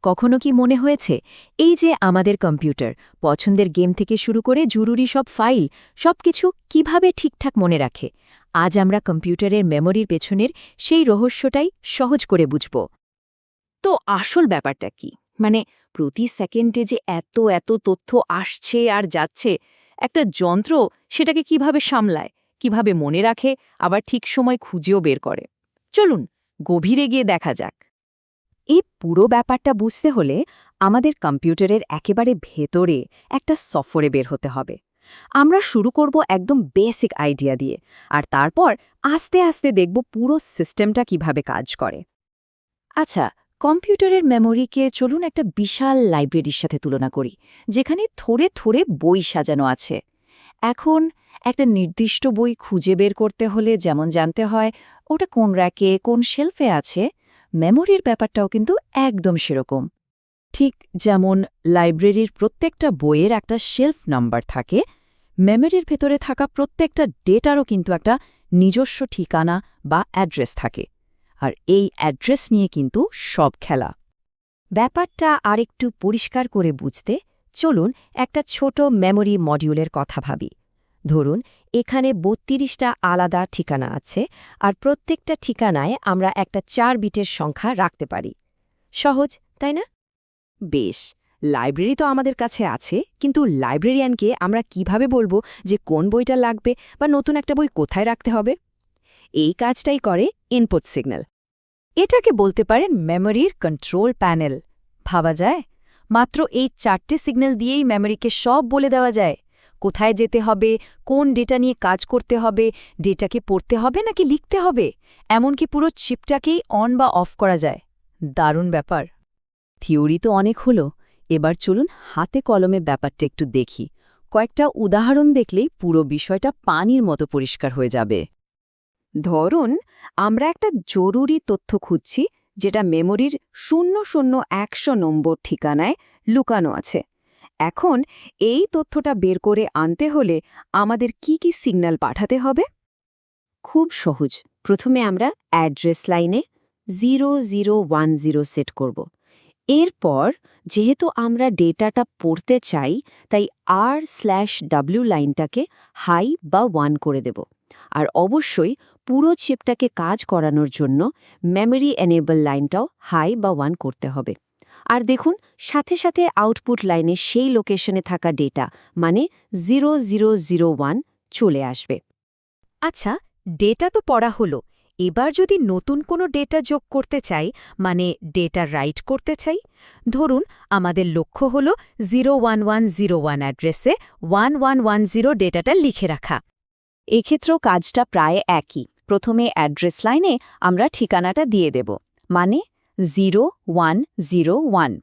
কখনো কি মনে হয়েছে এই যে আমাদের কম্পিউটার পছন্দের গেম থেকে শুরু করে জরুরি সব ফাইল সবকিছু কিভাবে ঠিকঠাক মনে রাখে? আজ আমরা কম্পিউটারের মেমোরির পেছনের সেই রহস্যটাই সহজ করে বুঝব। তো আসল ব্যাপারটা কি? মানে প্রতি সেকেন্ডে যে এত এত তথ্য আসছে আর যাচ্ছে, একটা যন্ত্র সেটাকে কিভাবে সামলায়, কিভাবে মনে রাখে, আবার ঠিক সময় খুঁজেও বের করে? চলুন গভীরে গিয়ে দেখা যাক। এই পুরো ব্যাপারটা বুঝতে হলে আমাদের কম্পিউটারের একেবারে ভেতরে একটা সফটওয়্যারে বের হতে হবে। আমরা শুরু করব একদম বেসিক আইডিয়া দিয়ে, আর তারপর আস্তে আস্তে দেখব পুরো সিস্টেমটা কিভাবে কাজ করে। আচ্ছা, কম্পিউটারের মেমোরিকে চলুন একটা বিশাল লাইব্রেরির সাথে তুলনা করি, যেখানে থরে থরে বই সাজানো আছে। এখন একটা নির্দিষ্ট বই খুঁজে বের করতে হলে যেমন জানতে হয় ওটা কোন র্যাকে কোন শেলফে আছে, মেমোরির ব্যাপারটাও কিন্তু একদম সেরকম। ঠিক যেমন লাইব্রেরির প্রত্যেকটা বইয়ের একটা শেলফ নাম্বার থাকে, মেমোরির ভেতরে থাকা প্রত্যেকটা ডেটারও কিন্তু একটা নিজস্ব ঠিকানা বা অ্যাড্রেস থাকে। আর এই অ্যাড্রেস নিয়ে কিন্তু সব খেলা। ব্যাপারটা আরেকটু পরিষ্কার করে বুঝতে চলুন একটা ছোট মেমোরি মডিউলের কথা ভাবি। ধরুন এখানে ৩২টা আলাদা ঠিকানা আছে, আর প্রত্যেকটা ঠিকানায় আমরা একটা ৪ বিটের সংখ্যা রাখতে পারি। সহজ, তাই না? বেশ, লাইব্রেরি তো আমাদের কাছে আছে, কিন্তু লাইব্রেরিয়ানকে আমরা কিভাবে বলবো যে কোন বইটা লাগবে বা নতুন একটা বই কোথায় রাখতে হবে? এই কাজটাই করে ইনপুট সিগন্যাল। এটাকে বলতে পারেন মেমোরির কন্ট্রোল প্যানেল। ভাবা যায়, মাত্র এই 4টে সিগন্যাল দিয়েই মেমোরিকে সব বলে দেওয়া যায়। কোথায় যেতে হবে, কোন ডেটা নিয়ে কাজ করতে হবে, ডেটাকে পড়তে হবে নাকি লিখতে হবে, এমনকি পুরো চিপটাকেই অন বা অফ করা যায়। দারুণ ব্যাপার। থিওরি তো অনেক হলো, এবার চলুন হাতে কলমে ব্যাপারটা একটু দেখি। কয়েকটা উদাহরণ দেখলেই পুরো বিষয়টা পানির মতো পরিষ্কার হয়ে যাবে। ধরুন আমরা একটা জরুরি তথ্য খুঁজছি, যেটা মেমোরির ০০১০০ নম্বর ঠিকানায় লুকানো আছে। এখন এই তথ্যটা বের করে আনতে হলে আমাদের কি কি সিগন্যাল পাঠাতে হবে? খুব সহজ। প্রথমে আমরা অ্যাড্রেস লাইনে ০০১০ সেট করব। এরপর যেহেতু আমরা ডেটাটা পড়তে চাই, তাই R/W লাইনটাকে হাই বা 1 করে দেব। আর অবশ্যই পুরো চিপটাকে কাজ করানোর জন্য মেমোরি এনেবল লাইনটাও হাই বা 1 করতে হবে। আর দেখুন, সাথে সাথে আউটপুট লাইনে সেই লোকেশনে থাকা ডেটা মানে ০০০১ চলে আসবে। আচ্ছা, ডেটা তো পড়া হলো। এবার যদি নতুন কোনো ডেটা যোগ করতে চাই, মানে ডেটা রাইট করতে চাই, ধরুন আমাদের লক্ষ্য হল 01101 অ্যাড্রেসে 1110 ডেটাটা লিখে রাখা। এক্ষেত্রেও কাজটা প্রায় একই। প্রথমে অ্যাড্রেস লাইনে আমরা ঠিকানাটা দিয়ে দেব, মানে 0101।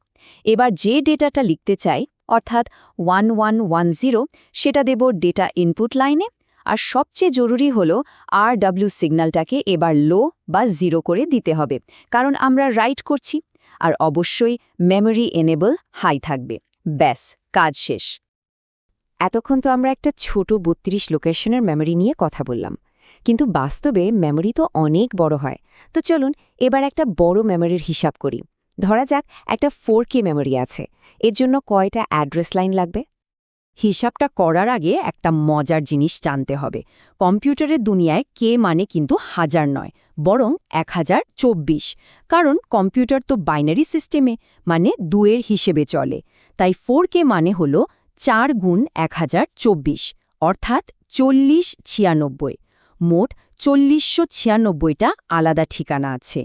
এবার যে ডেটাটা লিখতে চাই, অর্থাৎ 1110, সেটা দেব ডেটা ইনপুট লাইনে। আর সবচেয়ে জরুরি হল RW সিগন্যালটাকে এবার লো বা 0 করে দিতে হবে, কারণ আমরা রাইট করছি। আর অবশ্যই মেমোরি এনেবল হাই থাকবে। ব্যাস, কাজ শেষ। এতক্ষণ তো আমরা একটা ছোট ৩২ লোকেশনের মেমোরি নিয়ে কথা বললাম, কিন্তু বাস্তবে মেমোরি তো অনেক বড় হয়। তো চলুন এবার একটা বড় মেমোরির হিসাব করি। ধরা যাক একটা 4K মেমোরি আছে, এর জন্য কয়টা অ্যাড্রেস লাইন লাগবে? হিসাবটা করার আগে একটা মজার জিনিস জানতে হবে। কম্পিউটারের দুনিয়ায় কে মানে কিন্তু হাজার নয়, বরং 1024, কারণ কম্পিউটার তো বাইনারি সিস্টেমে, মানে 2-এর হিসেবে চলে। তাই 4K মানে হল 4 গুণ 1024, অর্থাৎ 4096। মোট 4096টা আলাদা ঠিকানা আছে।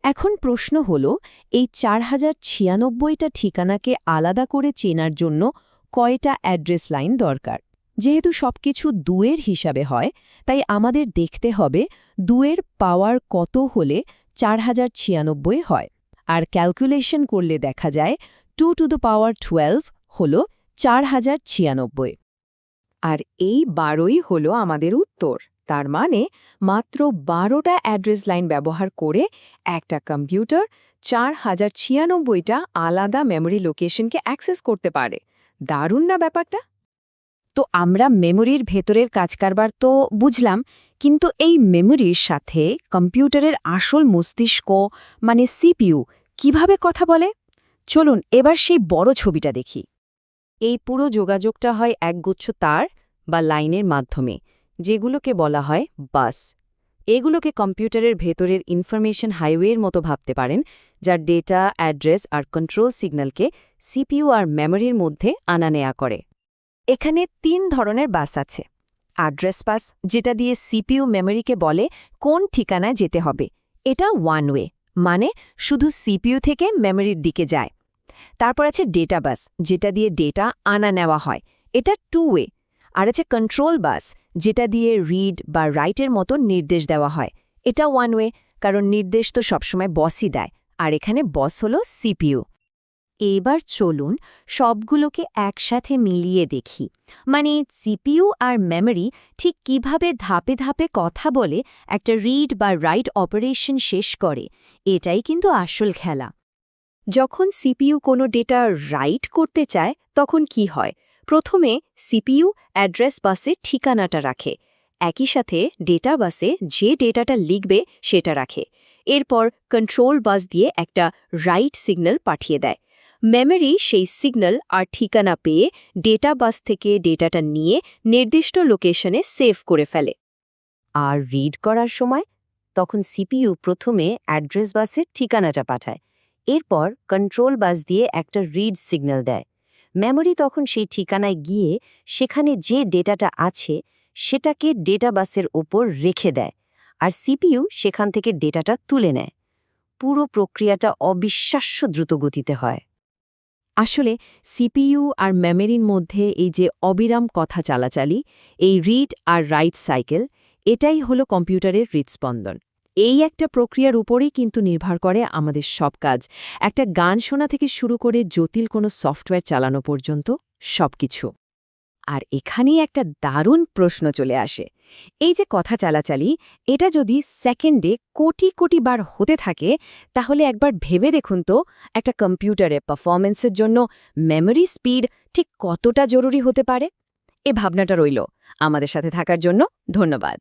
এখন প্রশ্ন হল, এই 4096টা ঠিকানাকে আলাদা করে চেনার জন্য কয়টা অ্যাড্রেস লাইন দরকার? যেহেতু সবকিছু 2-এর হিসাবে হয়, তাই আমাদের দেখতে হবে 2-এর পাওয়ার কত হলে 4096 হয়। আর ক্যালকুলেশন করলে দেখা যায় 2 টু দ্য পাওয়ার 12 হল 4096। আর এই 12ই হল আমাদের উত্তর। তার মানে মাত্র 12টা অ্যাড্রেস লাইন ব্যবহার করে একটা কম্পিউটার 4096টা আলাদা মেমোরি লোকেশনকে অ্যাক্সেস করতে পারে। দারুণ না ব্যাপারটা? তো আমরা মেমোরির ভেতরের কাজকারবার তো বুঝলাম, কিন্তু এই মেমোরির সাথে কম্পিউটারের আসল মস্তিষ্ক মানে সিপিইউ কিভাবে কথা বলে? চলুন এবার সেই বড় ছবিটা দেখি। এই পুরো যোগাযোগটা হয় একগুচ্ছ তার বা লাইনের মাধ্যমে, যেগুলোকে বলা হয় বাস। এগুলোকে কম্পিউটারের ভেতরের ইনফরমেশন হাইওয়ের মতো ভাবতে পারেন, যার ডেটা, অ্যাড্রেস আর কন্ট্রোল সিগন্যালকে সিপিইউ আর মেমোরির মধ্যে আনা নেয়া করে। এখানে 3 ধরনের বাস আছে। অ্যাড্রেস বাস, যেটা দিয়ে সিপিইউ মেমোরিকে বলে কোন ঠিকানায় যেতে হবে। এটা ওয়ান ওয়ে, মানে শুধু সিপিইউ থেকে মেমোরির দিকে যায়। তারপর আছে ডেটা বাস, যেটা দিয়ে ডেটা আনা নেওয়া হয়। এটা টু ওয়ে। আর আছে কন্ট্রোল বাস, যেটা দিয়ে রিড বা রাইটের মতো নির্দেশ দেওয়া হয়। এটা ওয়ান ওয়ে, কারণ নির্দেশ তো সবসময় বসই দেয়, আর এখানে বস হলো সিপিইউ। এবার চলুন সবগুলোকে একসাথে মিলিয়ে দেখি, মানে সিপিইউ আর মেমোরি ঠিক কিভাবে ধাপে ধাপে কথা বলে একটা রিড বা রাইট অপারেশন শেষ করে। এটাই কিন্তু আসল খেলা। যখন সিপিইউ কোনো ডেটা রাইট করতে চায় তখন কি হয়? প্রথমে সিপিইউ অ্যাড্রেস বাসে ঠিকানাটা রাখে, একই সাথে ডেটা বাসে যে ডেটাটা লিখবে সেটা রাখে। এরপর কন্ট্রোল বাস দিয়ে একটা রাইট সিগন্যাল পাঠিয়ে দেয়। মেমোরি সেই সিগন্যাল আর ঠিকানা পেয়ে ডেটা বাস থেকে ডেটাটা নিয়ে নির্দিষ্ট লোকেশনে সেভ করে ফেলে। আর রিড করার সময় তখন সিপিইউ প্রথমে অ্যাড্রেস বাসের ঠিকানাটা পাঠায়, এরপর কন্ট্রোল বাস দিয়ে একটা রিড সিগন্যাল দেয়। মেমোরি তখন সেই ঠিকানায় গিয়ে সেখানে যে ডেটাটা আছে সেটাকে ডেটা বাসের ওপর রেখে দেয়, আর সিপিইউ সেখান থেকে ডেটাটা তুলে নেয়। পুরো প্রক্রিয়াটা অবিশ্বাস্য দ্রুত গতিতে হয়। আসলে সিপিইউ আর মেমোরির মধ্যে এই যে অবিরাম কথা চালাচালি, এই রিড আর রাইট সাইকেল, এটাই হলো কম্পিউটারের হৃৎস্পন্দন। এই একটা প্রক্রিয়ার উপরেই কিন্তু নির্ভর করে আমাদের সব কাজ, একটা গান শোনা থেকে শুরু করে জটিল কোনো সফটওয়্যার চালানো পর্যন্ত সবকিছু। আর এখানেই একটা দারুণ প্রশ্ন চলে আসে। এই যে কথা চালাচালি, এটা যদি সেকেন্ডে কোটি কোটি বার হতে থাকে, তাহলে একবার ভেবে দেখুন তো একটা কম্পিউটারে পারফরম্যান্সের জন্য মেমোরি স্পিড ঠিক কতটা জরুরি হতে পারে। এ ভাবনাটা রইল। আমাদের সাথে থাকার জন্য ধন্যবাদ।